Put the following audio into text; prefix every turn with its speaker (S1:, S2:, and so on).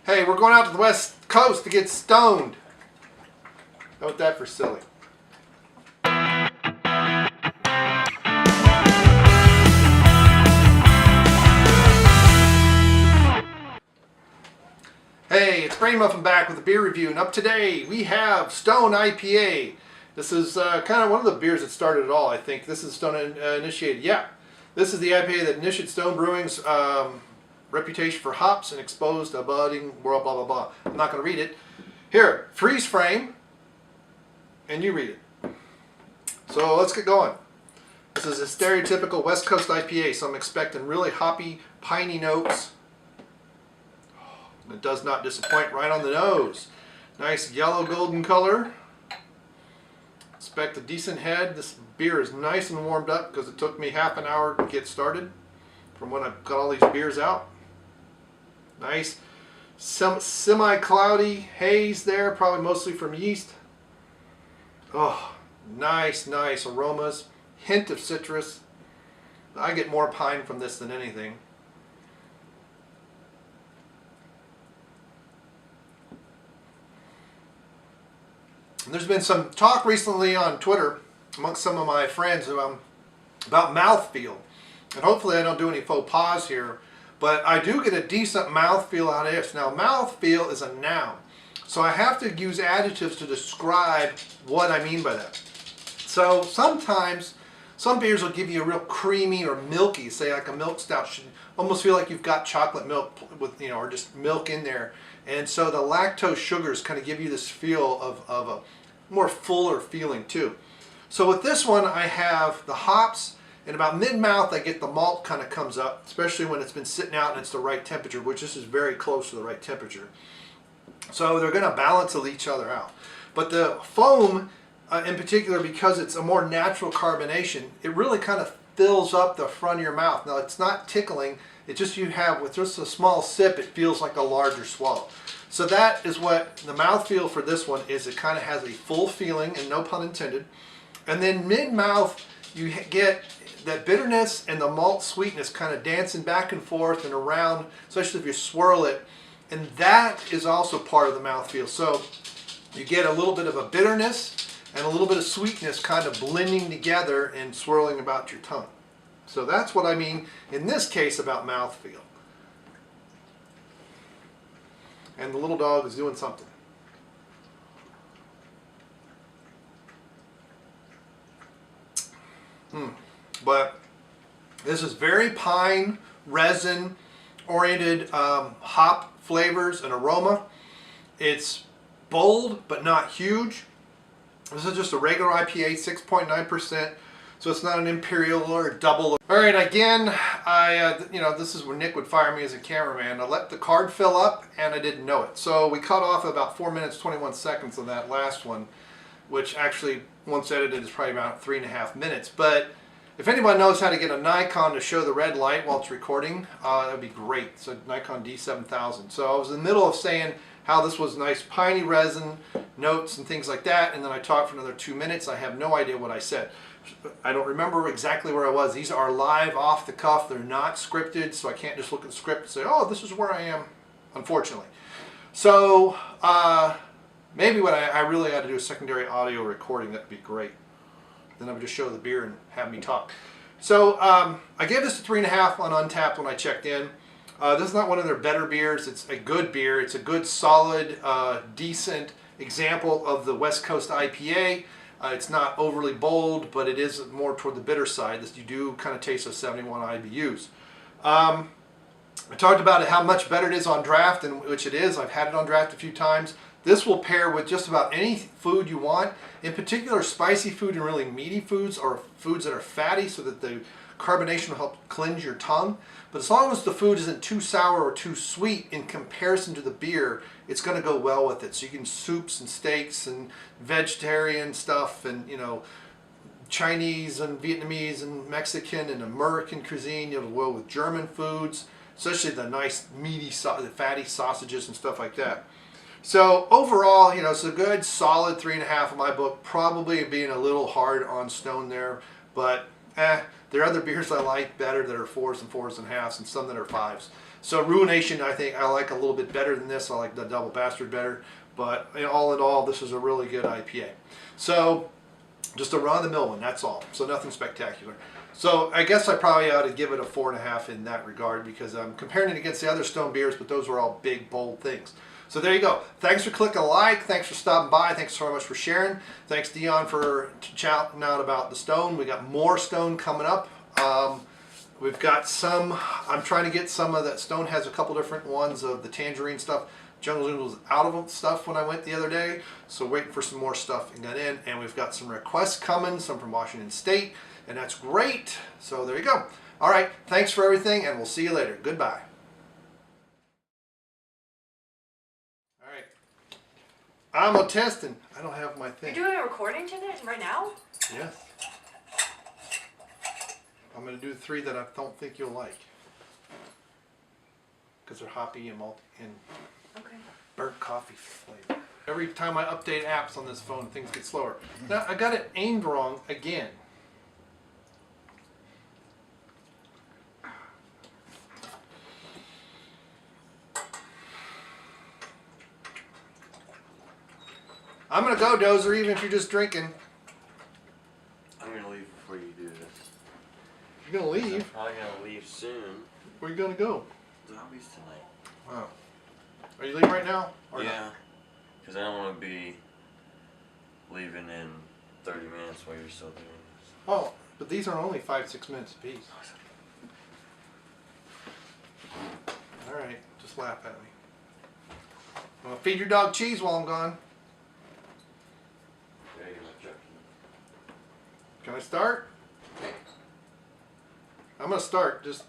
S1: Hey, we're going out to the West Coast to get stoned. How about that for silly? Hey, it's Brainmuffin back with a beer review, and up today we have Stone IPA. This is kind of one of the beers that started it all, I think. This is Stone initiated. Yeah, this is the IPA that initiated Stone Brewing's reputation for hops and exposed a budding world, blah, blah, blah. I'm not going to read it. Here, freeze frame, and you read it. So let's get going. This is a stereotypical West Coast IPA, so I'm expecting really hoppy, piney notes. It does not disappoint right on the nose. Nice yellow golden color. Expect a decent head. This beer is nice and warmed up because it took me half an hour to get started from when I got all these beers out. Nice semi-cloudy haze there, probably mostly from yeast. Oh, nice aromas. Hint of citrus. I get more pine from this than anything. There's been some talk recently on Twitter amongst some of my friends about mouthfeel. And hopefully I don't do any faux pas here, but I do get a decent mouthfeel out of this. Now, mouthfeel is a noun, so I have to use adjectives to describe what I mean by that. So sometimes some beers will give you a real creamy or milky, say like a milk stout should almost feel like you've got chocolate milk with, or just milk in there. And so the lactose sugars kind of give you this feel of a more fuller feeling too. So with this one, I have the hops, and about mid-mouth I get the malt kind of comes up, especially when it's been sitting out and it's the right temperature, which this is very close to the right temperature. So they're going to balance each other out. But the foam, in particular, because it's a more natural carbonation, it really kind of fills up the front of your mouth. Now, it's not tickling. It's just you have, with just a small sip, it feels like a larger swallow. So that is what the mouthfeel for this one is. It kind of has a full feeling, and no pun intended. And then mid-mouth, you get that bitterness and the malt sweetness kind of dancing back and forth and around, especially if you swirl it. And that is also part of the mouthfeel. So you get a little bit of a bitterness and a little bit of sweetness kind of blending together and swirling about your tongue. So that's what I mean in this case about mouthfeel. And the little dog is doing something. But this is very pine, resin oriented hop flavors and aroma. It's bold but not huge. This is just a regular IPA, 6.9%, so it's not an imperial or a double. All right, again, this is where Nick would fire me as a cameraman. I let the card fill up, and I didn't know it. So we cut off about 4 minutes, 21 seconds on that last one, which actually, once edited, is probably about 3.5 minutes. But if anyone knows how to get a Nikon to show the red light while it's recording, that would be great. So Nikon D7000. So I was in the middle of saying how this was nice piney resin notes and things like that, and then I talked for another 2 minutes. I have no idea what I said. I don't remember exactly where I was. These are live, off the cuff. They're not scripted, so I can't just look at the script and say, oh, this is where I am, unfortunately. So maybe what I really ought to do a secondary audio recording. That would be great. Then I would just show the beer and have me talk. So I gave this a 3.5 on Untappd when I checked in. This is not one of their better beers. It's a good beer. It's a good, solid, decent example of the West Coast IPA. It's not overly bold, but it is more toward the bitter side. You do kind of taste those 71 IBUs. I talked about how much better it is on draft, and which it is. I've had it on draft a few times. This will pair with just about any food you want. In particular, spicy food and really meaty foods, or foods that are fatty, so that the carbonation will help cleanse your tongue. But as long as the food isn't too sour or too sweet in comparison to the beer, it's going to go well with it. So you can soups and steaks and vegetarian stuff, and Chinese and Vietnamese and Mexican and American cuisine. It'll go with German foods, especially the nice meaty, the fatty sausages and stuff like that. So overall, it's a good solid 3.5 in my book. Probably being a little hard on Stone there, but there are other beers I like better that are 4s and 4.5s, and some that are 5s. So Ruination, I think I like a little bit better than this. I like the Double Bastard better. But all in all, this is a really good IPA. So just a run-of-the-mill one, that's all. So nothing spectacular. So I guess I probably ought to give it a 4.5 in that regard because I'm comparing it against the other Stone beers, but those were all big, bold things. So there you go. Thanks for clicking a like. Thanks for stopping by. Thanks so much for sharing. Thanks, Dion, for chatting out about the Stone. We got more Stone coming up. We've got some, I'm trying to get some of that. Stone has a couple different ones of the tangerine stuff. Jungle Juice was out of stuff when I went the other day, so waiting for some more stuff and got in. And we've got some requests coming, some from Washington State, and that's great. So there you go. All right, thanks for everything, and we'll see you later. Goodbye. All right, I'm a testing. I don't have my thing.
S2: You're doing a recording today, right now?
S1: Yes. I'm going to do 3 that I don't think you'll like. Because they're hoppy and malty and
S2: okay.
S1: burnt coffee flavor. Every time I update apps on this phone, things get slower. Now, I got it aimed wrong again. I'm going to go, Dozer, even if you're just drinking.
S3: I'm going to leave before you do this.
S1: You're going to leave?
S3: I'm probably going to leave soon.
S1: Where are you going to go?
S3: Zombies tonight.
S1: Wow. Are you leaving right now? Or
S3: yeah. Because I don't want to be leaving in 30 minutes while you're still doing this.
S1: Oh, but these are only 5-6 minutes apiece. Alright, just laugh at me. Well, feed your dog cheese while I'm gone.
S3: Yeah, you're my jockey.
S1: Can I start? I'm going to start. Just